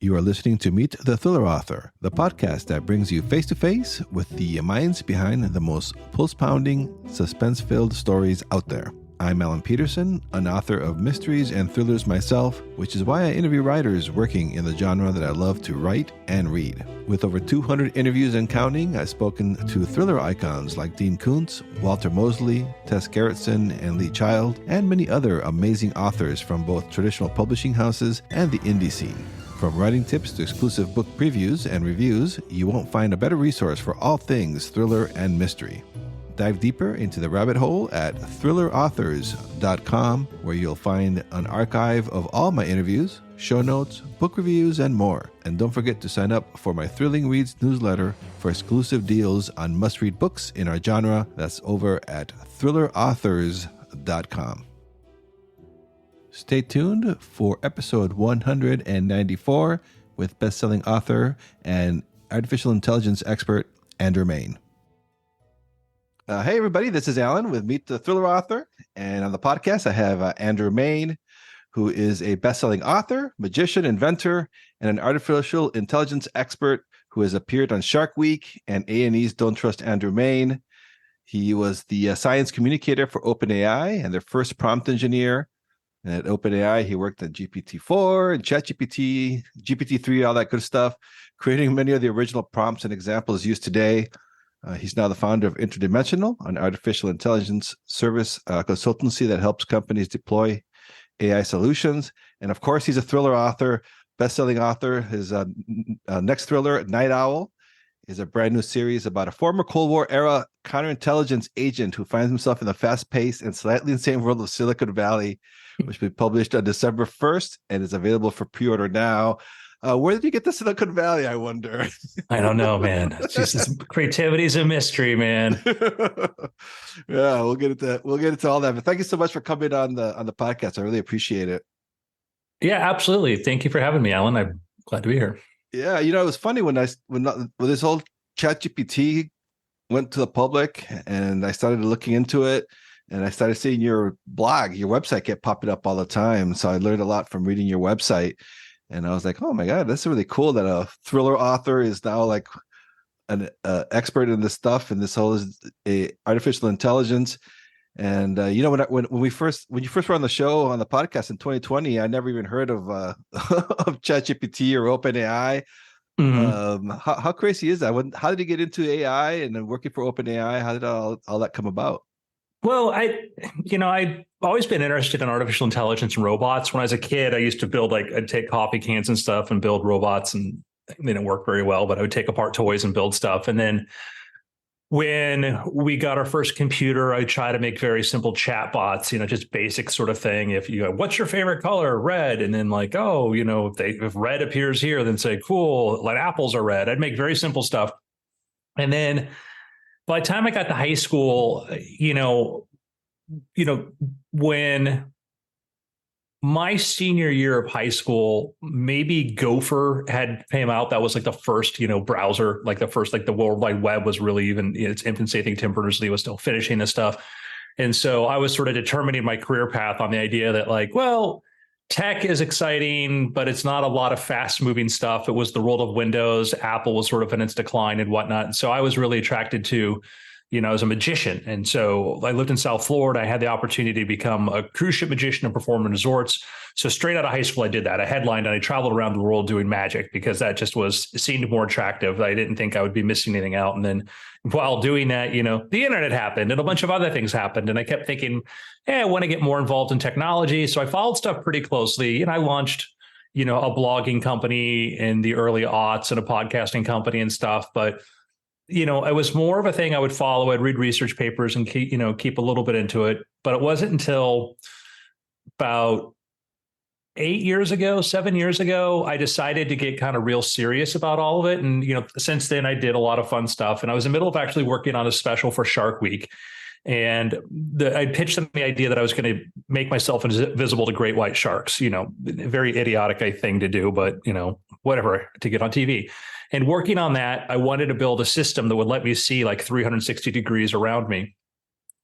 You are listening to Meet the Thriller Author, the podcast that brings you face-to-face with the minds behind the most pulse-pounding, suspense-filled stories out there. I'm Alan Peterson, an author of mysteries and thrillers myself, which is why I interview writers working in the genre that I love to write and read. With over 200 interviews and counting, I've spoken to thriller icons like Dean Koontz, Walter Mosley, Tess Gerritsen, and Lee Child, and many other amazing authors from both traditional publishing houses and the indie scene. From writing tips to exclusive book previews and reviews, you won't find a better resource for all things thriller and mystery. Dive deeper into the rabbit hole at thrillerauthors.com, where you'll find an archive of all my interviews, show notes, book reviews, and more. And don't forget to sign up for my Thrilling Reads newsletter for exclusive deals on must-read books in our genre. That's over at thrillerauthors.com. Stay tuned for episode 194 with best-selling author and artificial intelligence expert Andrew Mayne. Hey, everybody, this is Alan with Meet the Thriller Author. And on the podcast, I have Andrew Mayne, who is a best-selling author, magician, inventor, and an artificial intelligence expert who has appeared on Shark Week and A&E's Don't Trust Andrew Mayne. He was the science communicator for OpenAI and their first prompt engineer. And at OpenAI, he worked on GPT-4 and ChatGPT, GPT-3, all that good stuff, creating many of the original prompts and examples used today. He's now the founder of Interdimensional, an artificial intelligence service consultancy that helps companies deploy AI solutions. And of course, he's a thriller author, best-selling author. His next thriller, Night Owl, is a brand new series about a former Cold War era counterintelligence agent who finds himself in the fast-paced and slightly insane world of Silicon Valley, which will be published on December 1st and is available for pre-order now. Where did you get the Silicon Valley, I wonder? I don't know, man. It's just creativity is a mystery, man. Yeah, we'll get into all that. But thank you so much for coming on the podcast. I really appreciate it. Yeah, absolutely. Thank you for having me, Alan. I'm glad to be here. Yeah, it was funny when this whole ChatGPT went to the public, and I started looking into it, and I started seeing your blog, your website get popping up all the time. So I learned a lot from reading your website. And I was like, oh my God, that's really cool that a thriller author is now like an expert in this stuff, and this whole artificial intelligence. And when you first were on the show, on the podcast in 2020, I never even heard of of ChatGPT or OpenAI. Mm-hmm. How crazy is that? How did you get into AI and then working for OpenAI? How did all that come about? Well, I've always been interested in artificial intelligence and robots. When I was a kid, I used to build, I'd take coffee cans and stuff and build robots, and they didn't work very well, but I would take apart toys and build stuff. And then when we got our first computer, I try to make very simple chat bots, just basic sort of thing. If you go, what's your favorite color? Red. And then if red appears here, then say, cool, like apples are red. I'd make very simple stuff. And then by the time I got to high school, when my senior year of high school, maybe Gopher had came out. That was like the first, browser, like the World Wide Web was really even in its infancy. I think Tim Berners-Lee was still finishing this stuff. And so I was sort of determining my career path on the idea that tech is exciting, but it's not a lot of fast moving stuff. It was the world of Windows. Apple was sort of in its decline and whatnot. And so I was really attracted to, as a magician. And so I lived in South Florida. I had the opportunity to become a cruise ship magician and perform in resorts. So straight out of high school, I did that. I headlined and I traveled around the world doing magic because that just seemed more attractive. I didn't think I would be missing anything out. And then while doing that, the internet happened and a bunch of other things happened. And I kept thinking, I want to get more involved in technology. So I followed stuff pretty closely. And I launched, a blogging company in the early aughts and a podcasting company and stuff. But it was more of a thing I would follow. I'd read research papers and keep a little bit into it. But it wasn't until about 7 years ago, I decided to get kind of real serious about all of it. And, since then I did a lot of fun stuff, and I was in the middle of actually working on a special for Shark Week. And I pitched them the idea that I was going to make myself invisible to great white sharks, very idiotic thing to do, but, whatever, to get on TV. And working on that, I wanted to build a system that would let me see 360 degrees around me.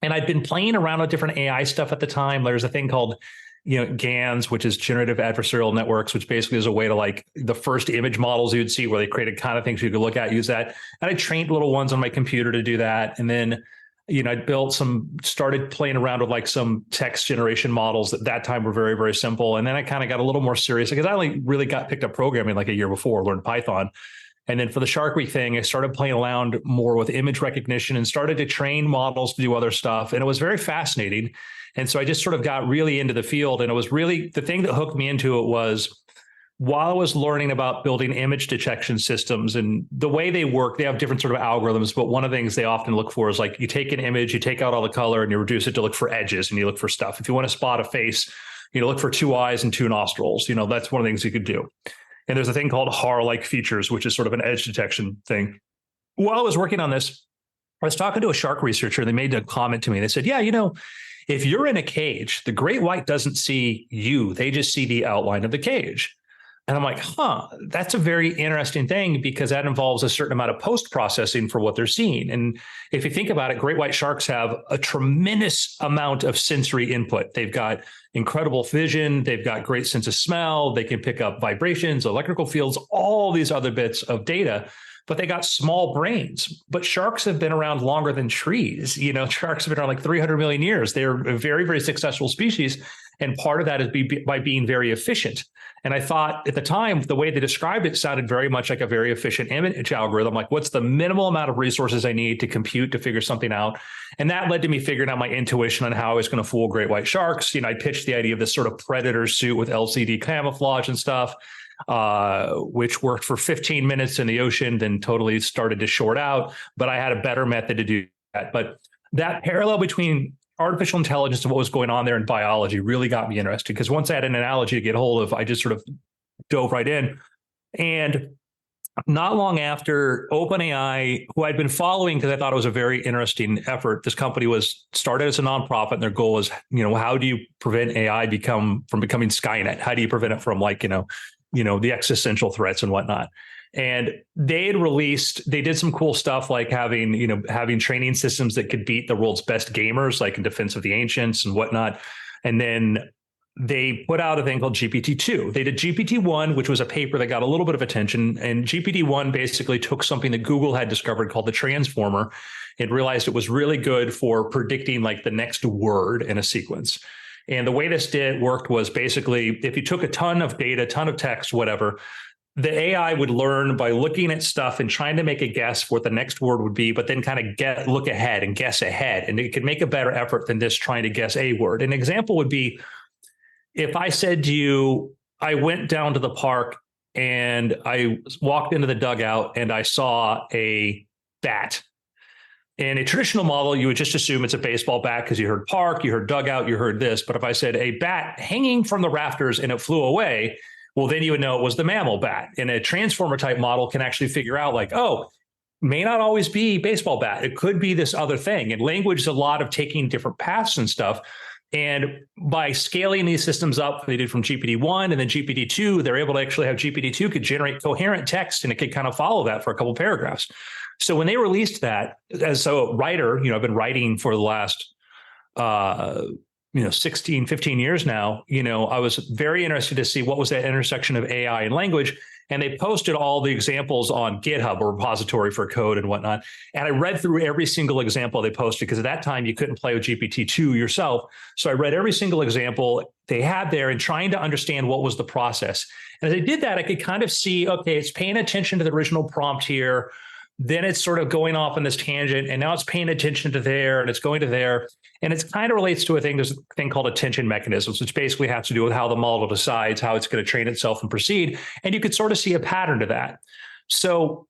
And I'd been playing around with different AI stuff at the time. There's a thing called GANs, which is generative adversarial networks, which basically is a way to like the first image models you'd see where they created kind of things you could look at, use that. And I trained little ones on my computer to do that. And then, I started playing around with like some text generation models at that time were very, very simple. And then I kind of got a little more serious because I only really picked up programming like a year before, learned Python. And then for the Shark Week thing, I started playing around more with image recognition and started to train models to do other stuff. And it was very fascinating. And so I just sort of got really into the field. And it was really the thing that hooked me into it was while I was learning about building image detection systems and the way they work, they have different sort of algorithms. But one of the things they often look for is like you take an image, you take out all the color and you reduce it to look for edges and you look for stuff. If you want to spot a face, look for 2 eyes and 2 nostrils. That's one of the things you could do. And there's a thing called HAR-like features, which is sort of an edge detection thing. While I was working on this, I was talking to a shark researcher. They made a comment to me. They said, yeah, if you're in a cage, the great white doesn't see you. They just see the outline of the cage. And I'm like, that's a very interesting thing because that involves a certain amount of post-processing for what they're seeing. And if you think about it, great white sharks have a tremendous amount of sensory input. They've got incredible vision. They've got great sense of smell. They can pick up vibrations, electrical fields, all these other bits of data, but they got small brains. But sharks have been around longer than trees. Sharks have been around like 300 million years. They're a very, very successful species. And part of that is by being very efficient. And I thought at the time, the way they described it sounded very much like a very efficient image algorithm. Like, what's the minimal amount of resources I need to compute to figure something out? And that led to me figuring out my intuition on how I was going to fool great white sharks. I pitched the idea of this sort of predator suit with LCD camouflage and stuff, which worked for 15 minutes in the ocean, then totally started to short out. But I had a better method to do that. But that parallel between artificial intelligence and what was going on there in biology really got me interested because once I had an analogy to get hold of, I just sort of dove right in. And not long after, OpenAI, who I'd been following because I thought it was a very interesting effort, this company was started as a nonprofit, and their goal is, how do you prevent AI from becoming Skynet? How do you prevent it from the existential threats and whatnot? And they did some cool stuff like having training systems that could beat the world's best gamers, like in Defense of the Ancients and whatnot. And then they put out a thing called GPT-2. They did GPT-1, which was a paper that got a little bit of attention. And GPT-1 basically took something that Google had discovered called the transformer and realized it was really good for predicting like the next word in a sequence. And the way this worked was basically if you took a ton of data, ton of text, whatever, the AI would learn by looking at stuff and trying to make a guess for what the next word would be, but then kind of look ahead and guess ahead. And it could make a better effort than just trying to guess a word. An example would be if I said to you, I went down to the park and I walked into the dugout and I saw a bat. In a traditional model, you would just assume it's a baseball bat because you heard park, you heard dugout, you heard this. But if I said a bat hanging from the rafters and it flew away, well, then you would know it was the mammal bat. And a transformer type model can actually figure out like, may not always be baseball bat. It could be this other thing. And language is a lot of taking different paths and stuff. And by scaling these systems up, they did from GPT-1 and then GPT-2, they're able to actually have GPT-2 could generate coherent text and it could kind of follow that for a couple of paragraphs. So when they released that, as a writer, I've been writing for the last 16, 15 years now, I was very interested to see what was that intersection of AI and language. And they posted all the examples on GitHub, a repository for code and whatnot. And I read through every single example they posted because at that time you couldn't play with GPT-2 yourself. So I read every single example they had there and trying to understand what was the process. And as I did that, I could kind of see, okay, it's paying attention to the original prompt here. Then it's sort of going off on this tangent, and now it's paying attention to there, and it's going to there. And it kind of relates to there's a thing called attention mechanisms, which basically has to do with how the model decides how it's going to train itself and proceed. And you could sort of see a pattern to that. So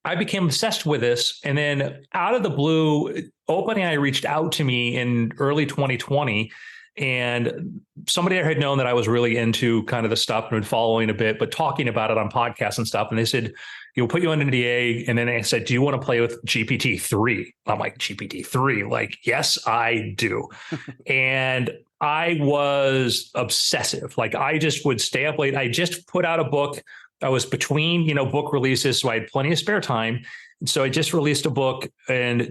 I became obsessed with this. And then out of the blue, OpenAI reached out to me in early 2020. And somebody I had known that I was really into kind of the stuff and been following a bit, but talking about it on podcasts and stuff. And they said, we'll put you on NDA. And then they said, do you want to play with GPT-3? I'm like, GPT-3? Like, yes, I do. And I was obsessive. Like, I just would stay up late. I just put out a book. I was between, book releases. So I had plenty of spare time. And so I just released a book and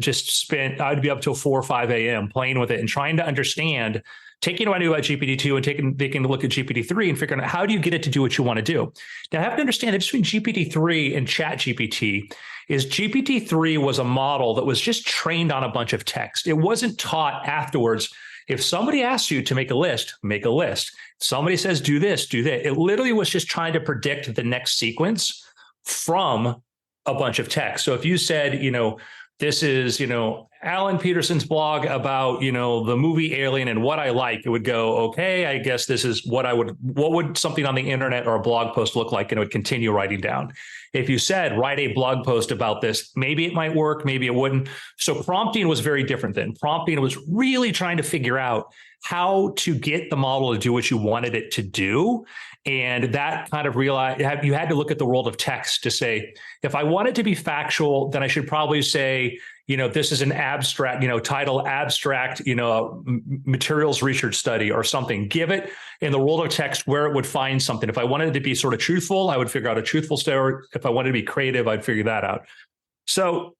I'd be up till 4 or 5 a.m. playing with it and trying to understand taking what I knew about GPT-2 and taking a look at GPT-3 and figuring out how do you get it to do what you want to do. Now, I have to understand that between GPT-3 and ChatGPT is GPT-3 was a model that was just trained on a bunch of text. It wasn't taught afterwards. If somebody asks you to make a list, make a list. If somebody says, do this, do that. It literally was just trying to predict the next sequence from a bunch of text. So if you said, this is, Alan Peterson's blog about, the movie Alien and what I like, it would go, okay, I guess this is what would something on the internet or a blog post look like? And it would continue writing down. If you said, write a blog post about this, maybe it might work, maybe it wouldn't. So prompting was very different then. Prompting was really trying to figure out how to get the model to do what you wanted it to do. And that kind of realized you had to look at the world of text to say, if I want it to be factual, then I should probably say, this is an abstract, title abstract, materials research study or something. Give it in the world of text where it would find something. If I wanted it to be sort of truthful, I would figure out a truthful story. If I wanted to be creative, I'd figure that out. So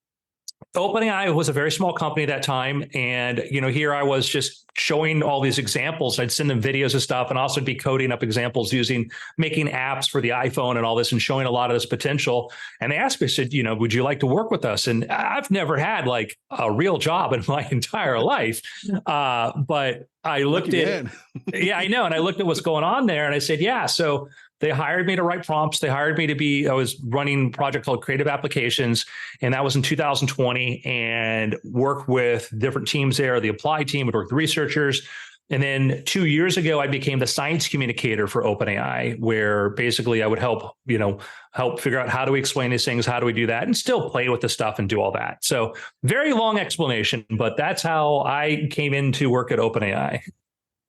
OpenAI was a very small company at that time. And, here I was just showing all these examples. I'd send them videos of stuff and also be coding up examples making apps for the iPhone and all this and showing a lot of this potential. And they asked me, said, would you like to work with us? And I've never had like a real job in my entire life. But I looked at, yeah, I know. And I looked at what's going on there and I said, yeah. So they hired me to write prompts. They hired me I was running a project called Creative Applications, and that was in 2020, and worked with different teams there. The Applied team would work with researchers. And then 2 years ago, I became the science communicator for OpenAI, where basically I would help figure out how do we explain these things, how do we do that, and still play with the stuff and do all that. So very long explanation, but that's how I came into work at OpenAI.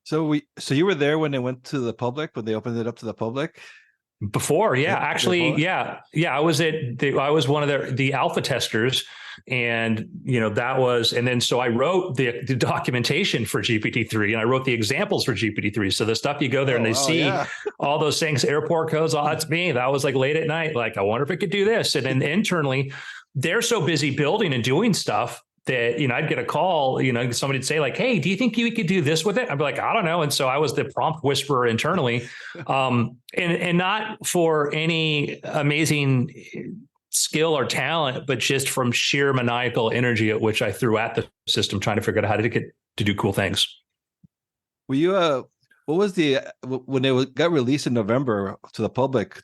So you were there when they went to the public, when they opened it up to the public? Before, yeah, actually, yeah. I was one of the alpha testers, and so I wrote the documentation for GPT-3, and I wrote the examples for GPT-3. So the stuff you go there and they see all those things, airport codes, that's me. That was like late at night. Like, I wonder if it could do this. And then internally, they're so busy building and doing stuff that, I'd get a call, somebody'd say like, hey, do you think you could do this with it? I'd be like, I don't know. And so I was the prompt whisperer internally, and not for any amazing skill or talent, but just from sheer maniacal energy at which I threw at the system, trying to figure out how to get to do cool things. Were you, what was when it got released in November to the public,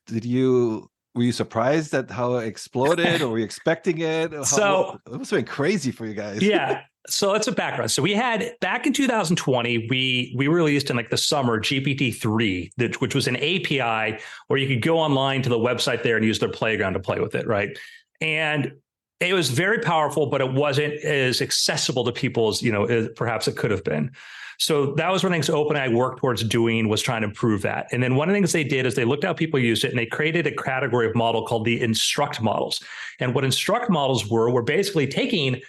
were you surprised at how it exploded, or were you expecting it? It must have been crazy for you guys. Yeah. So that's a background. So we had, back in 2020, we released in like the summer GPT-3, which was an API where you could go online to the website there and use their playground to play with it, right? And it was very powerful, but it wasn't as accessible to people as, perhaps it could have been. So that was one of the things OpenAI worked towards doing, was trying to improve that. And then one of the things they did is they looked at how people used it, and they created a category of model called the instruct models. And what instruct models were basically taking,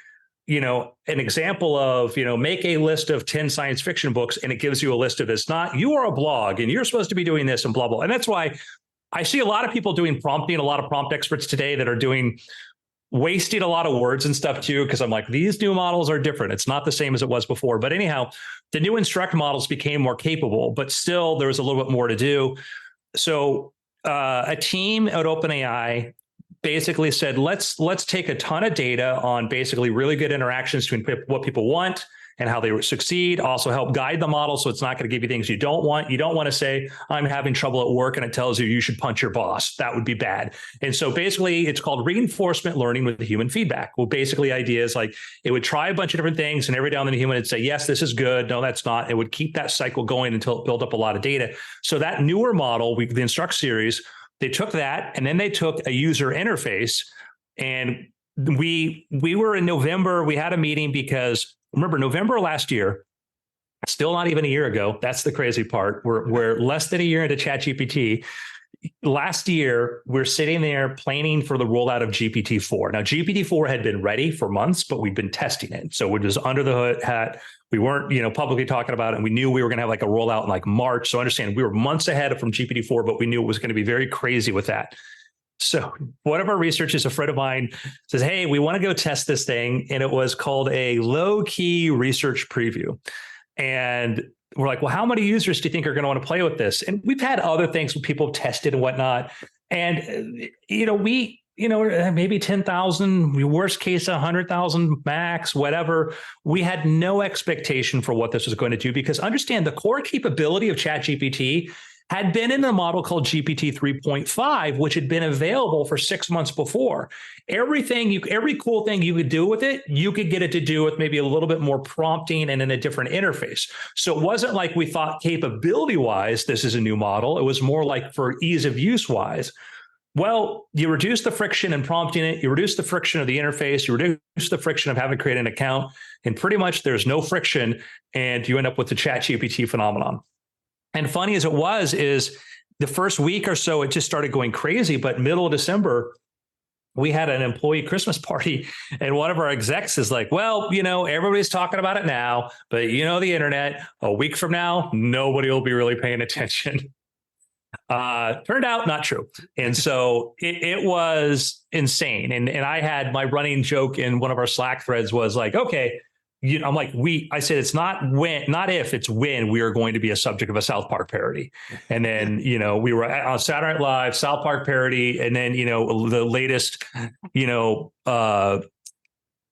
an example of, make a list of 10 science fiction books, and it gives you a list of this. Not, you are a blog and you're supposed to be doing this and blah, blah. And that's why I see a lot of people doing prompting, a lot of prompt experts today that are wasting a lot of words and stuff too, because I'm like, these new models are different. It's not the same as it was before. But anyhow, the new instruct models became more capable, but still there was a little bit more to do. So a team at OpenAI basically said, let's take a ton of data on basically really good interactions between what people want and how they succeed, also help guide the model. So it's not going to give you things you don't want. You don't want to say, I'm having trouble at work, and it tells you should punch your boss. That would be bad. And so basically it's called reinforcement learning with the human feedback. Well, basically idea is like, it would try a bunch of different things, and every now and then the human would say, yes, this is good. No, that's not. It would keep that cycle going until it built up a lot of data. So that newer model, the Instruct series, they took that, and then they took a user interface, and we were in November, we had a meeting because remember, November last year, still not even a year ago. That's the crazy part. We're less than a year into ChatGPT. Last year, we're sitting there planning for the rollout of GPT-4. Now, GPT-4 had been ready for months, but we'd been testing it. So it was under the hood hat. We weren't, publicly talking about it. And we knew we were going to have like a rollout in like March. So understand, we were months ahead from GPT-4, but we knew it was going to be very crazy with that. So one of our researchers, a friend of mine, says, hey, we want to go test this thing. And it was called a low-key research preview. And we're like, well, how many users do you think are going to want to play with this? And we've had other things where people have tested and whatnot. And, maybe 10,000, worst case, 100,000 max, whatever. We had no expectation for what this was going to do, because understand the core capability of ChatGPT had been in a model called GPT 3.5, which had been available for 6 months before. Every cool thing you could do with it, you could get it to do with maybe a little bit more prompting and in a different interface. So it wasn't like we thought capability wise, this is a new model. It was more like for ease of use wise. Well, you reduce the friction in prompting it, you reduce the friction of the interface, you reduce the friction of having to create an account, and pretty much there's no friction, and you end up with the ChatGPT phenomenon. And funny as it was, is the first week or so, it just started going crazy. But middle of December, we had an employee Christmas party, and one of our execs is like, well, everybody's talking about it now, but the internet, a week from now, nobody will be really paying attention. Turned out not true. And so it was insane. And I had my running joke in one of our Slack threads was like, okay, I'm like, I said, it's not if, it's when we are going to be a subject of a South Park parody. And then, we were on Saturday Night Live, South Park parody. And then, the latest,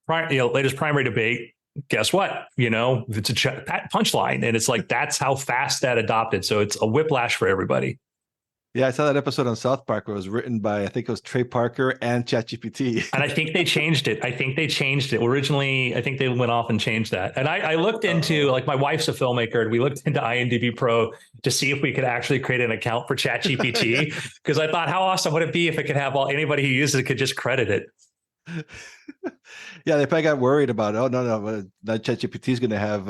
latest primary debate. Guess what? It's a punchline. And it's like, that's how fast that adopted. So it's a whiplash for everybody. Yeah, I saw that episode on South Park where it was written by, I think it was Trey Parker and ChatGPT. And I think they changed it. Originally, I think they went off and changed that. And I looked into, like, my wife's a filmmaker, and we looked into IMDb Pro to see if we could actually create an account for ChatGPT, because I thought, how awesome would it be if it could have anybody who uses it could just credit it. Yeah, they probably got worried about, no, that ChatGPT is going to have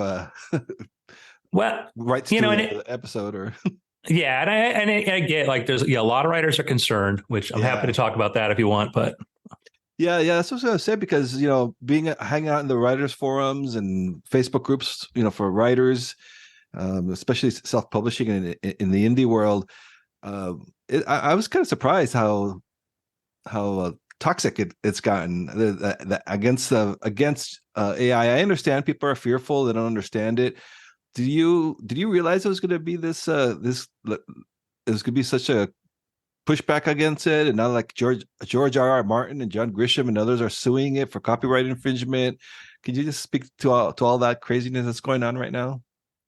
rights to the episode or... Yeah, and I get, like, there's a lot of writers are concerned, which I'm happy to talk about that if you want, but yeah, that's what I was gonna say, because hanging out in the writers forums and Facebook groups, for writers, especially self-publishing and in the indie world, I was kind of surprised how toxic it's gotten against AI. I understand people are fearful; they don't understand it. Did you realize it was going to be this it was going to be such a pushback against it, and now like George R.R. Martin and John Grisham and others are suing it for copyright infringement? Could you just speak to all that craziness that's going on right now?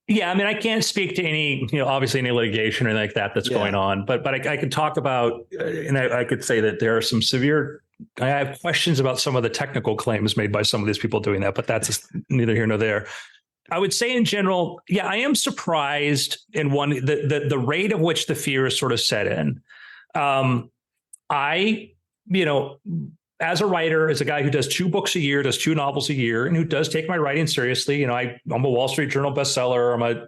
Yeah, I mean, I can't speak to any, obviously any litigation or anything like that that's going on, but I could talk about, and I could say that there are some severe. I have questions about some of the technical claims made by some of these people doing that, but that's neither here nor there. I would say in general, yeah, I am surprised in the rate of which the fear is sort of set in. As a writer, as a guy who does 2 books a year, does 2 novels a year, and who does take my writing seriously, I'm a Wall Street Journal bestseller. I'm a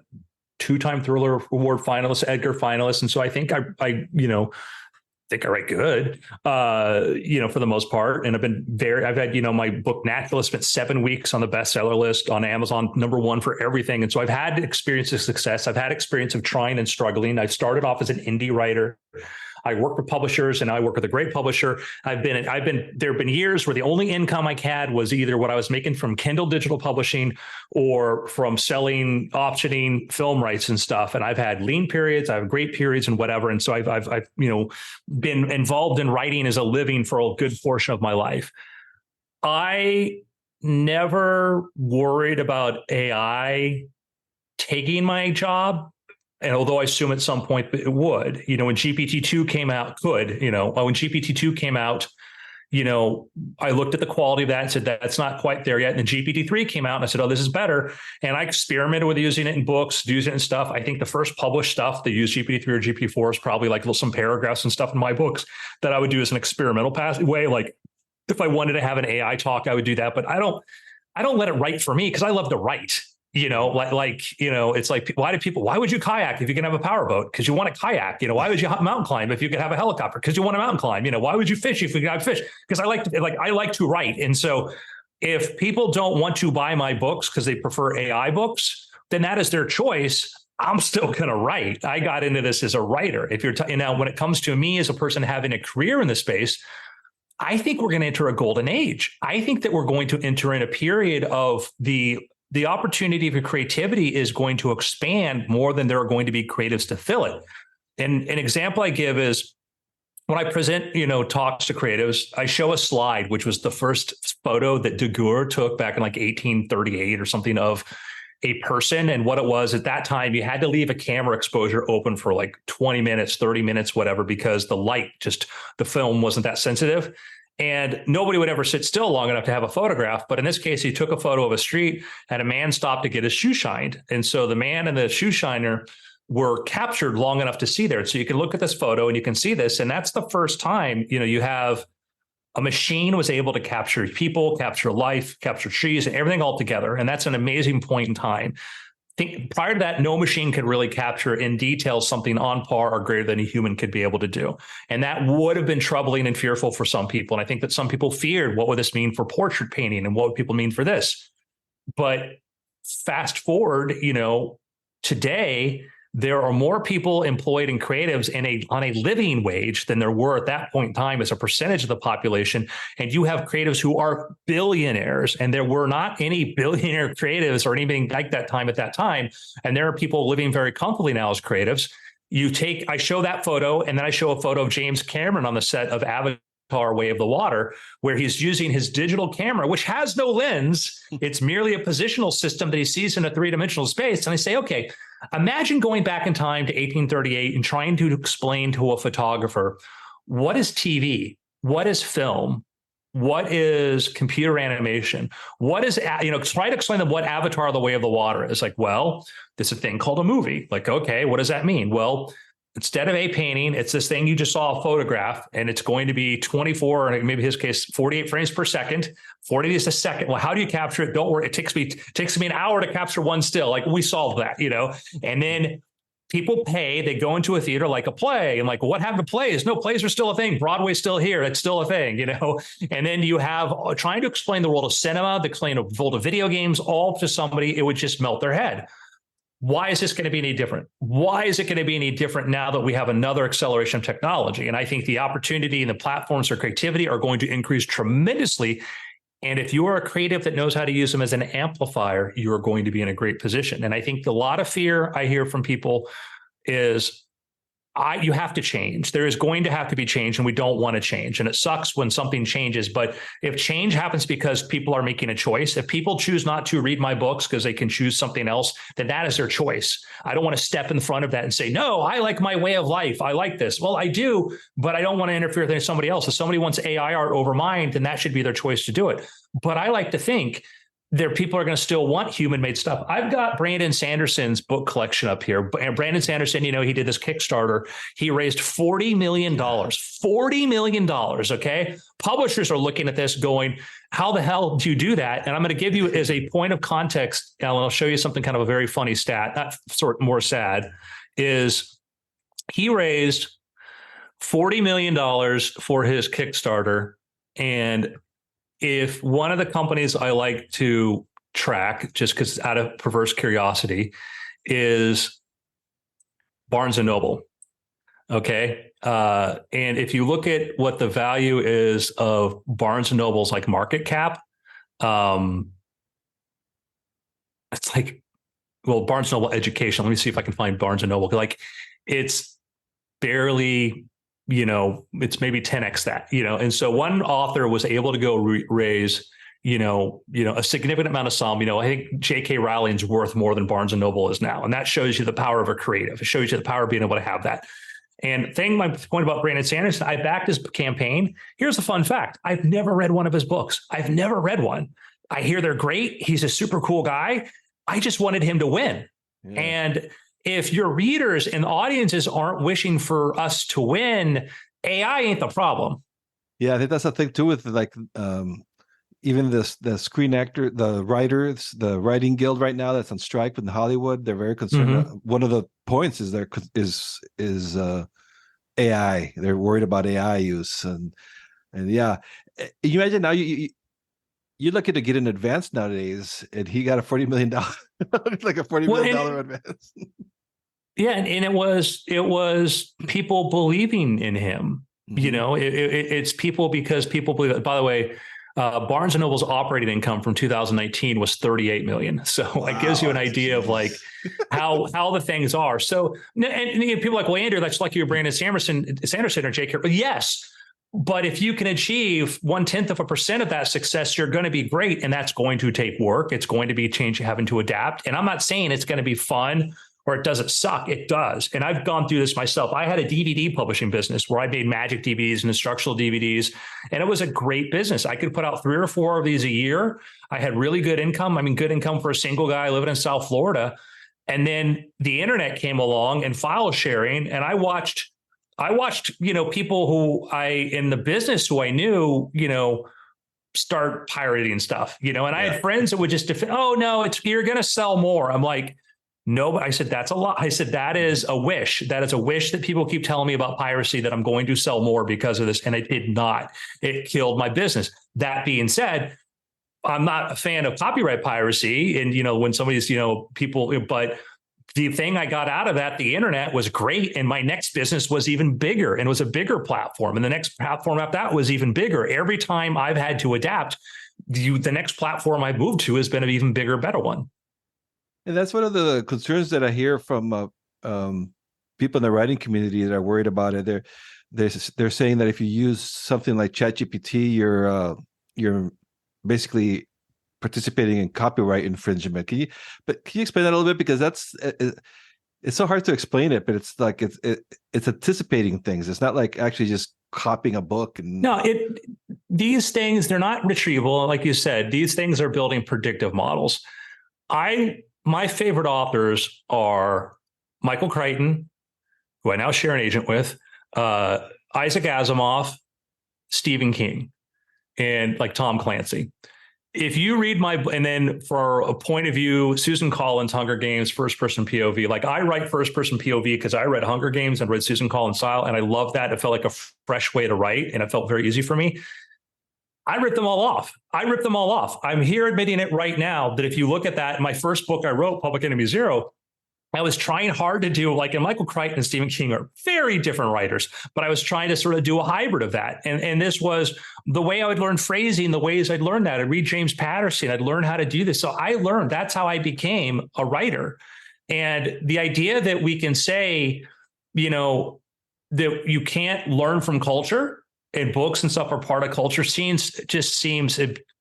2-time Thriller Award finalist, Edgar finalist, and so I think I write good, for the most part. And I've had, my book Naturalist spent 7 weeks on the bestseller list on Amazon, #1 for everything. And so I've had experience of success. I've had experience of trying and struggling. I started off as an indie writer. I work with publishers, and I work with a great publisher. There have been years where the only income I had was either what I was making from Kindle digital publishing or from selling, optioning film rights and stuff. And I've had lean periods, I have great periods and whatever. And so I've been involved in writing as a living for a good portion of my life. I never worried about AI taking my job. And although I assume at some point it would, when GPT-2 came out, when GPT-2 came out, I looked at the quality of that and said, that's not quite there yet. And then GPT-3 came out and I said, oh, this is better. And I experimented with using it in books, using it in stuff. I think the first published stuff that used GPT-3 or GPT-4 is probably like some paragraphs and stuff in my books that I would do as an experimental way. Like if I wanted to have an AI talk, I would do that. But I don't let it write for me because I love to write. It's like, why would you kayak if you can have a powerboat? Because you want to kayak. Why would you mountain climb if you could have a helicopter? Because you want to mountain climb. Why would you fish if you could have fish? Because I like to write. And so if people don't want to buy my books because they prefer AI books, then that is their choice. I'm still going to write. I got into this as a writer. If you're now, when it comes to me as a person having a career in this space, I think we're going to enter a golden age. I think that we're going to enter in a period of the the opportunity for creativity is going to expand more than there are going to be creatives to fill it. And an example I give is when I present, talks to creatives, I show a slide, which was the first photo that Daguerre took back in like 1838 or something of a person. And what it was at that time, you had to leave a camera exposure open for like 20 minutes, 30 minutes, whatever, because the film wasn't that sensitive. And nobody would ever sit still long enough to have a photograph. But in this case, he took a photo of a street and a man stopped to get his shoe shined. And so the man and the shoe shiner were captured long enough to see there. So you can look at this photo and you can see this. And that's the first time, you have a machine was able to capture people, capture life, capture trees, and everything all together. And that's an amazing point in time. Prior to that, no machine could really capture in detail something on par or greater than a human could be able to do. And that would have been troubling and fearful for some people. And I think that some people feared, what would this mean for portrait painting? And what would people mean for this? But fast forward, today, there are more people employed in creatives on a living wage than there were at that point in time as a percentage of the population. And you have creatives who are billionaires, and there were not any billionaire creatives or anything like that time at that time. And there are people living very comfortably now as creatives. I show that photo, and then I show a photo of James Cameron on the set of Avatar: Way of the Water, where he's using his digital camera, which has no lens. It's merely a positional system that he sees in a three-dimensional space. And I say, okay, imagine going back in time to 1838 and trying to explain to a photographer, what is TV? What is film? What is computer animation? What is, try to explain them what Avatar: The Way of the Water is. Like, well, there's a thing called a movie. Like, okay, what does that mean? Well, instead of a painting, it's this thing you just saw a photograph, and it's going to be 24, or maybe his case, 48 frames per second, 40 is a second. Well, how do you capture it? Don't worry. It takes me an hour to capture one still. Like, we solved that, and then people pay, they go into a theater like a play, and like, what happened to plays? No, plays are still a thing. Broadway's still here. It's still a thing, and then you have trying to explain the world of cinema, explain the world of video games, all to somebody, it would just melt their head. Why is this going to be any different? Why is it going to be any different now that we have another acceleration of technology? And I think the opportunity and the platforms for creativity are going to increase tremendously. And if you are a creative that knows how to use them as an amplifier, you are going to be in a great position. And I think a lot of fear I hear from people is, you have to change. There is going to have to be change, and we don't want to change. And it sucks when something changes. But if change happens because people are making a choice, if people choose not to read my books because they can choose something else, then that is their choice. I don't want to step in front of that and say, no, I like my way of life. I like this. Well, I do, but I don't want to interfere with somebody else. If somebody wants AI art over mine, then that should be their choice to do it. But I like to think people are going to still want human-made stuff. I've got Brandon Sanderson's book collection up here. And Brandon Sanderson, he did this Kickstarter. He raised $40 million. $40 million, okay? Publishers are looking at this going, how the hell do you do that? And I'm going to give you, as a point of context, Alan, I'll show you something kind of a very funny stat, not sort more sad, is he raised $40 million for his Kickstarter. And if one of the companies I like to track, just because out of perverse curiosity, is Barnes & Noble, okay? And if you look at what the value is of Barnes & Noble's like market cap, it's like, well, Barnes & Noble Education. Let me see if I can find Barnes & Noble. Like, it's barely, it's maybe 10x that, and so one author was able to go raise, a significant amount of sum. I think J.K. Rowling's worth more than Barnes & Noble is now. And that shows you the power of a creative. It shows you the power of being able to have that. And my point about Brandon Sanderson, I backed his campaign. Here's a fun fact. I've never read one of his books. I've never read one. I hear they're great. He's a super cool guy. I just wanted him to win. Yeah. And if your readers and audiences aren't wishing for us to win, AI ain't the problem. Yeah, I think that's the thing too with like even the screen actor, the writers, the writing guild right now that's on strike in Hollywood. They're very concerned. Mm-hmm. One of the points is AI. They're worried about AI use and yeah. You imagine now you're lucky to get an advance nowadays, and he got a $40 million, like a $40 million advance. Yeah, and it was people believing in him. Mm-hmm. It's people because people believe. By the way, Barnes and Noble's operating income from 2019 was 38 million. So wow, it gives you an idea of like how the things are. So and people are like, well, Andrew, that's like you, Brandon Sanderson or Jake here. But yes. But if you can achieve 0.1% of that success, you're going to be great. And that's going to take work. It's going to be change, having to adapt. And I'm not saying it's going to be fun or it doesn't suck. It does. And I've gone through this myself. I had a DVD publishing business where I made magic DVDs and instructional DVDs, and it was a great business. I could put out 3 or 4 of these a year. I had really good income. I mean, good income for a single guy living in South Florida. And then the internet came along and file sharing, and I watched, people who in the business who I knew, start pirating stuff, and I had friends that would just oh no, you're going to sell more. I'm like, no, I said, that's a lot. I said, that is a wish. That is a wish that people keep telling me about piracy, that I'm going to sell more because of this. And it did not. It killed my business. That being said, I'm not a fan of copyright piracy. And, when somebody's, people, but the thing I got out of that, the internet, was great. And my next business was even bigger, and it was a bigger platform. And the next platform after that was even bigger. Every time I've had to adapt, the next platform I moved to has been an even bigger, better one. And that's one of the concerns that I hear from people in the writing community that are worried about it. They're saying that if you use something like ChatGPT, you're basically participating in copyright infringement. Can you explain that a little bit? Because it's so hard to explain it, but it's like it's anticipating things. It's not like actually just copying a book. These things, they're not retrievable. Like you said, these things are building predictive models. My favorite authors are Michael Crichton, who I now share an agent with, Isaac Asimov, Stephen King, and like Tom Clancy. If you read and then for a point of view, Susan Collins, Hunger Games, first person POV. Like, I write first person POV because I read Hunger Games and read Susan Collins' style, and I love that. It felt like a fresh way to write, and it felt very easy for me. I ripped them all off. I'm here admitting it right now, that if you look at that, my first book I wrote, Public Enemy Zero, I was trying hard to do, and Michael Crichton and Stephen King are very different writers, but I was trying to sort of do a hybrid of that. And this was the way I would learn phrasing, the ways I'd learn that. I'd read James Patterson. I'd learn how to do this. So I learned. That's how I became a writer. And the idea that we can say, that you can't learn from culture, and books and stuff are part of culture, seems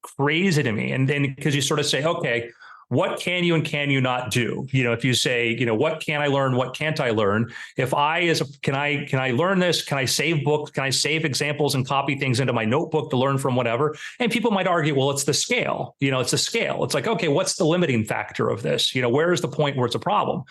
crazy to me. And then because you sort of say, okay, what can you and can you not do? If you say, what can I learn? What can't I learn? If can I learn this? Can I save books? Can I save examples and copy things into my notebook to learn from whatever? And people might argue, well, it's the scale. It's the scale. It's like, okay, what's the limiting factor of this? Where is the point where it's a problem?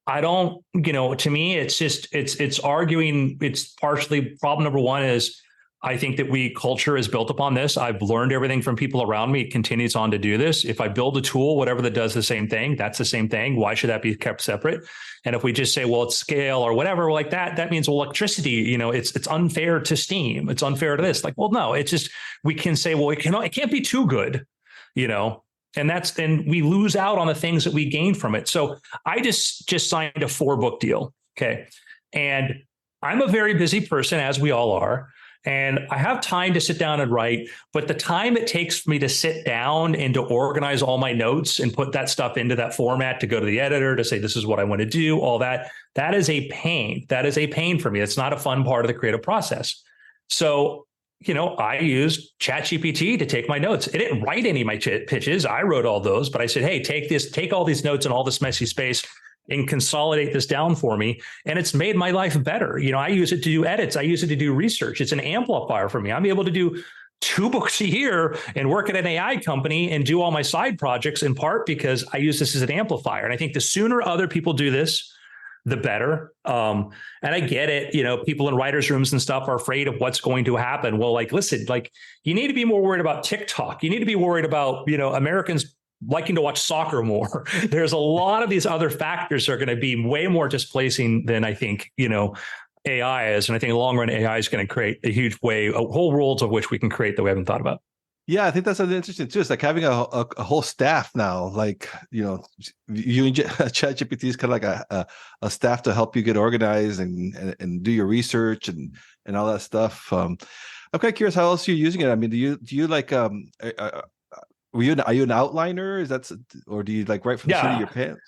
I don't, to me, it's just, it's arguing. It's partially problem number one is, I think that culture is built upon this. I've learned everything from people around me. It continues on to do this. If I build a tool, whatever that does the same thing, that's the same thing. Why should that be kept separate? And if we just say, well, it's scale or whatever like that means electricity, it's unfair to steam. It's unfair to this. Like, well, no, it's just, we can say, well, it can't be too good, and we lose out on the things that we gain from it. So I just signed a 4-book deal. Okay. And I'm a very busy person, as we all are. And I have time to sit down and write, but the time it takes for me to sit down and to organize all my notes and put that stuff into that format, to go to the editor, to say, this is what I want to do, all that is a pain. That is a pain for me. It's not a fun part of the creative process. So, I used ChatGPT to take my notes. It didn't write any of my pitches. I wrote all those, but I said, hey, take all these notes and all this messy space and consolidate this down for me. And it's made my life better. I use it to do edits. I use it to do research. It's an amplifier for me. I'm able to do 2 books a year and work at an AI company and do all my side projects, in part because I use this as an amplifier. And I think the sooner other people do this, the better. And I get it. People in writers' rooms and stuff are afraid of what's going to happen. Well, listen, you need to be more worried about TikTok. You need to be worried about, Americans liking to watch soccer more. There's a lot of these other factors that are going to be way more displacing than I think, AI is. And I think in the long run, AI is going to create a huge whole worlds of which we can create that we haven't thought about. Yeah, I think that's interesting too. It's like having a whole staff now. You and ChatGPT is kind of like a staff to help you get organized and do your research and all that stuff. I'm quite curious how else you're using it. I mean, do you like are you an outliner? Is that, or do you like write from the seat of your Yeah. pants?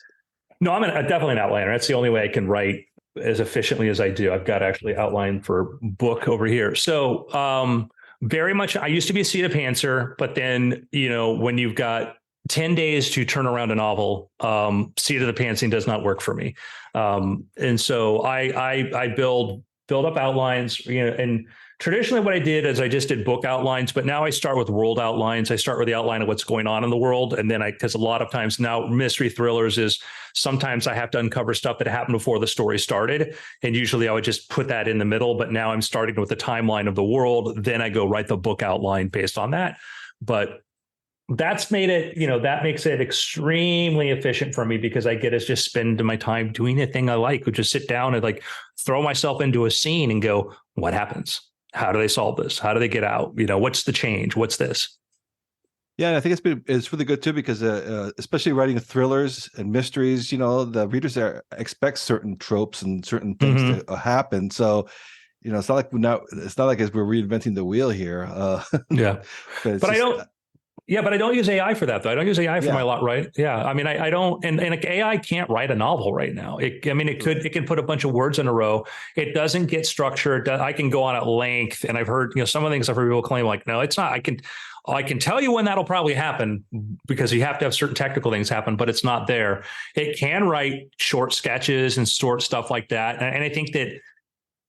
No, I'm definitely an outliner. That's the only way I can write as efficiently as I do. I've got actually outline for book over here. So very much, I used to be a seat of pantser, but then, when you've got 10 days to turn around a novel, seat of the pantsing does not work for me. And so I build up outlines, and traditionally what I did is I just did book outlines, but now I start with world outlines. I start with the outline of what's going on in the world. And then because a lot of times now mystery thrillers is sometimes I have to uncover stuff that happened before the story started. And usually I would just put that in the middle, but now I'm starting with the timeline of the world. Then I go write the book outline based on that. But that's made it, that makes it extremely efficient for me because I get to just spend my time doing a thing I like, which is sit down and like throw myself into a scene and go, what happens? How do they solve this? How do they get out? What's the change? What's this? Yeah, and I think it's really good too because especially writing thrillers and mysteries, the readers there expect certain tropes and certain things Mm-hmm. to happen. So, it's not like as we're reinventing the wheel here. Yeah. But it's But I just don't, Yeah, but I don't use AI for that though. I don't use AI for my yeah, lot, right? Yeah. I mean, I don't, and like AI can't write a novel right now. right. It can put a bunch of words in a row. It doesn't get structured. I can go on at length. And I've heard, some of the things I've heard people claim like, no, it's not. I can tell you when that'll probably happen because you have to have certain technical things happen, but it's not there. It can write short sketches and short stuff like that. And I think that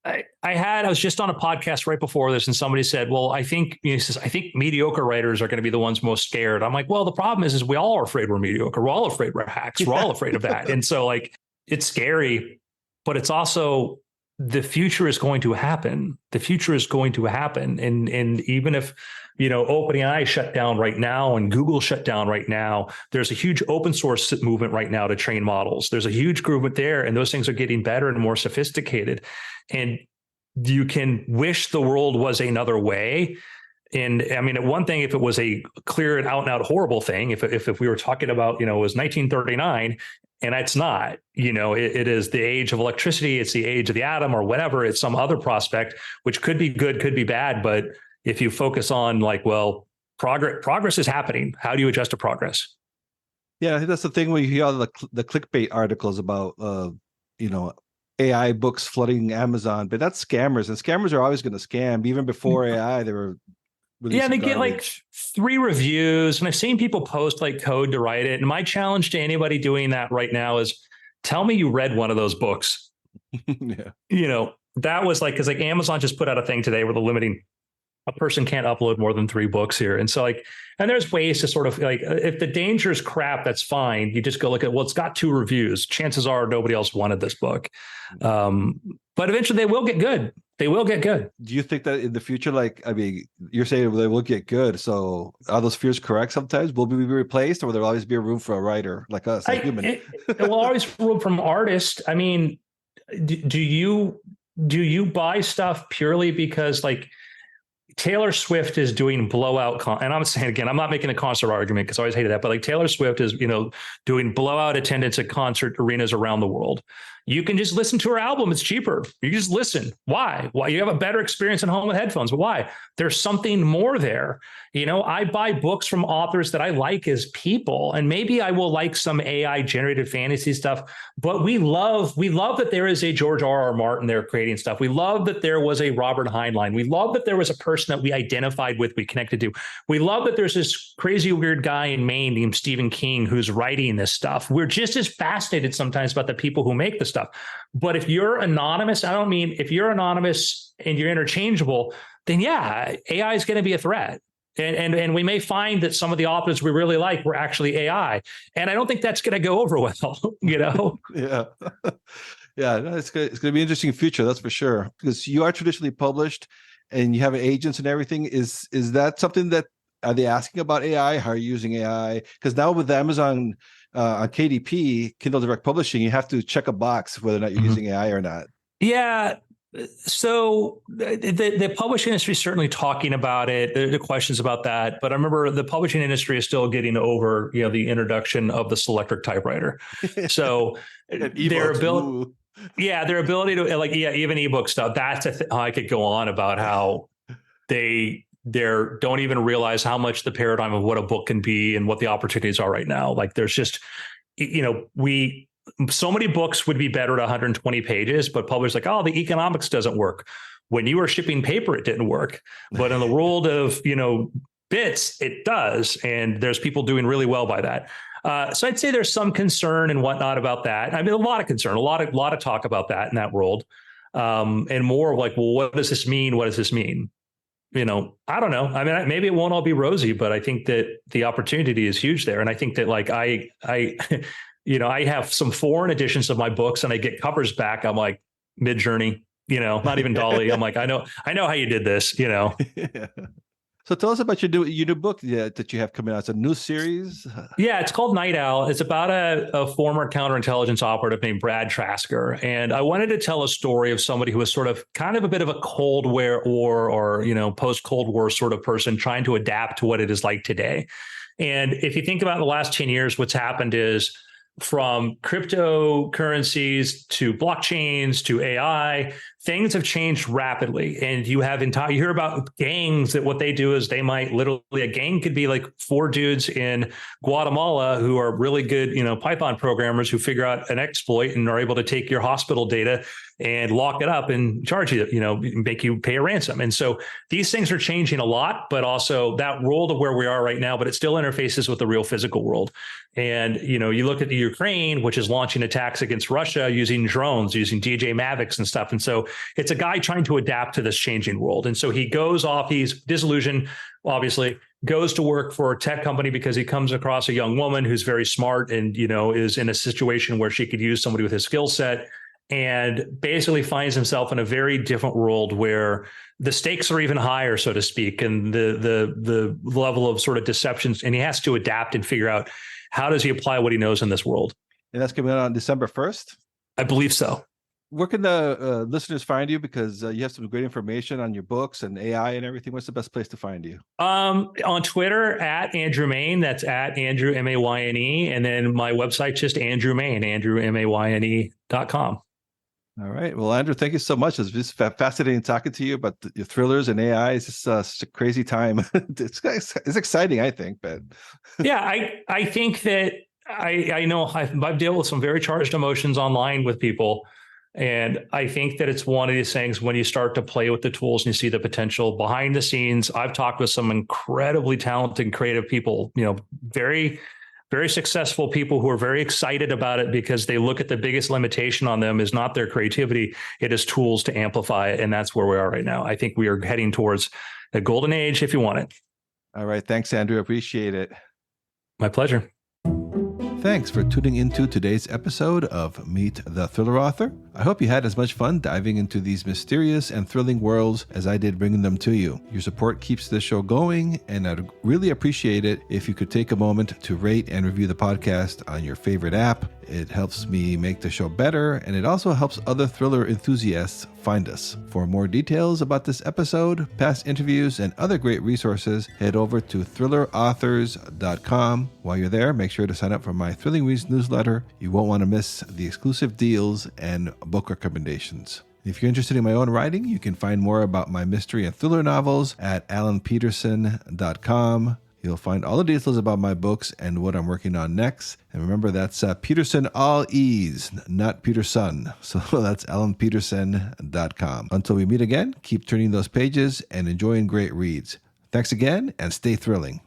I was just on a podcast right before this, and somebody said, "Well, I think," he says, "I think mediocre writers are going to be the ones most scared." I'm like, "Well, the problem is we all are afraid we're mediocre. We're all afraid we're hacks. We're Yeah. all afraid of that." And so, like, it's scary, but it's also the future is going to happen. The future is going to happen, and even if OpenAI shut down right now and Google shut down right now, there's a huge open source movement right now to train models. There's a huge movement there, and those things are getting better and more sophisticated. And you can wish the world was another way. And I mean, one thing, if it was a clear and out horrible thing, if we were talking about, it was 1939 and it's not, it is the age of electricity, it's the age of the atom or whatever, it's some other prospect, which could be good, could be bad. But if you focus on like, well, progress is happening. How do you adjust to progress? Yeah, I think that's the thing when you hear all the clickbait articles about you know AI books flooding Amazon, but that's scammers, and scammers are always going to scam. Even before AI, they were Yeah, and releasing they get like garbage. 3 reviews, and I've seen people post like code to write it. And my challenge to anybody doing that right now is tell me you read one of those books. Yeah, That was like, because like Amazon just put out a thing today where the limiting a person can't upload more than 3 books here. And so like, and there's ways to sort of like, if the danger is crap, that's fine. You just go look at, well, it's got 2 reviews. Chances are nobody else wanted this book. But eventually they will get good. They will get good. do you think that in the future, like, I mean, you're saying they will get good, so are those fears correct? Sometimes will we be replaced, or will there always be a room for a writer like us, a human? It will always room from artists. I mean, do you buy stuff purely because like Taylor Swift is doing blowout and I'm saying again, I'm not making a concert argument because I always hated that, but like Taylor Swift is, doing blowout attendance at concert arenas around the world. You can just listen to her album. It's cheaper. You just listen. Why? You have a better experience at home with headphones, but why? There's something more there. I buy books from authors that I like as people, and maybe I will like some AI generated fantasy stuff, but we love that there is a George R.R. Martin there creating stuff. We love that there was a Robert Heinlein. We love that there was a person that we identified with, we connected to. We love that there's this crazy weird guy in Maine named Stephen King who's writing this stuff. We're just as fascinated sometimes about the people who make the stuff. But if you're anonymous, I don't mean if you're anonymous and you're interchangeable, then yeah, AI is going to be a threat. And we may find that some of the authors we really like were actually AI. And I don't think that's going to go over well, Yeah. Yeah, no, it's going to be an interesting future, that's for sure. Because you are traditionally published and you have agents and everything. Is that something that are they asking about AI? How are you using AI? Because now with Amazon on KDP, Kindle Direct Publishing, you have to check a box whether or not you're using AI or not. Yeah. So the publishing industry is certainly talking about it. There are questions about that, but I remember the publishing industry is still getting over, the introduction of the Selectric typewriter. So And their ebooks, ability, ooh. their ability to like, even ebook stuff. That's I could go on about how they don't even realize how much the paradigm of what a book can be and what the opportunities are right now. Like there's just, so many books would be better at 120 pages, but publishers like, oh, the economics doesn't work. When you were shipping paper, it didn't work. But in the world of, bits, it does. And there's people doing really well by that. So I'd say there's some concern and whatnot about that. I mean, a lot of concern, a lot of talk about that in that world. And more of like, well, what does this mean? What does this mean? I don't know. I mean, maybe it won't all be rosy, but I think that the opportunity is huge there. And I think that like I have some foreign editions of my books and I get covers back. I'm like Mid-Journey, not even Dolly. I'm like, I know how you did this, Yeah. So tell us about your new book that you have coming out. It's a new series. Yeah, it's called Night Owl. It's about a former counterintelligence operative named Brad Trasker. And I wanted to tell a story of somebody who was sort of kind of a bit of a Cold War or post-Cold War sort of person trying to adapt to what it is like today. And if you think about the last 10 years, what's happened is from cryptocurrencies to blockchains to AI, things have changed rapidly. And you hear about gangs that what they do is they might a gang could be like 4 dudes in Guatemala who are really good, Python programmers who figure out an exploit and are able to take your hospital data and lock it up and charge you, make you pay a ransom. And so these things are changing a lot, but also that world of where we are right now, but it still interfaces with the real physical world. And, you look at the Ukraine, which is launching attacks against Russia using drones, using DJ Mavics and stuff. And so it's a guy trying to adapt to this changing world. And so he goes off, he's disillusioned, obviously, goes to work for a tech company because he comes across a young woman who's very smart and, is in a situation where she could use somebody with his skill set, and basically finds himself in a very different world where the stakes are even higher, so to speak, and the level of sort of deceptions, and he has to adapt and figure out how does he apply what he knows in this world. And that's coming out on December 1st? I believe so. Where can the listeners find you? Because you have some great information on your books and AI and everything. What's the best place to find you? On Twitter at Andrew Mayne. That's at Andrew Mayne. And then my website, just Andrew Mayne, AndrewMayne.com. All right. Well, Andrew, thank you so much. It's just fascinating talking to you about your thrillers and AI. It's just such a crazy time. It's exciting, I think. But yeah, I think that I know I've dealt with some very charged emotions online with people. And I think that it's one of these things when you start to play with the tools and you see the potential behind the scenes. I've talked with some incredibly talented and creative people, very, very successful people who are very excited about it because they look at the biggest limitation on them is not their creativity. It is tools to amplify it. And that's where we are right now. I think we are heading towards a golden age if you want it. All right. Thanks, Andrew. Appreciate it. My pleasure. Thanks for tuning into today's episode of Meet the Thriller Author. I hope you had as much fun diving into these mysterious and thrilling worlds as I did bringing them to you. Your support keeps this show going, and I'd really appreciate it if you could take a moment to rate and review the podcast on your favorite app. It helps me make the show better, and it also helps other thriller enthusiasts find us. For more details about this episode, past interviews, and other great resources, head over to thrillerauthors.com. While you're there, make sure to sign up for my Thrilling Reads newsletter. You won't want to miss the exclusive deals and book recommendations. If you're interested in my own writing, you can find more about my mystery and thriller novels at alanpeterson.com. You'll find all the details about my books and what I'm working on next. And remember, that's Peterson, all E's, not Peterson. So that's alanpeterson.com. Until we meet again, keep turning those pages and enjoying great reads. Thanks again, and stay thrilling.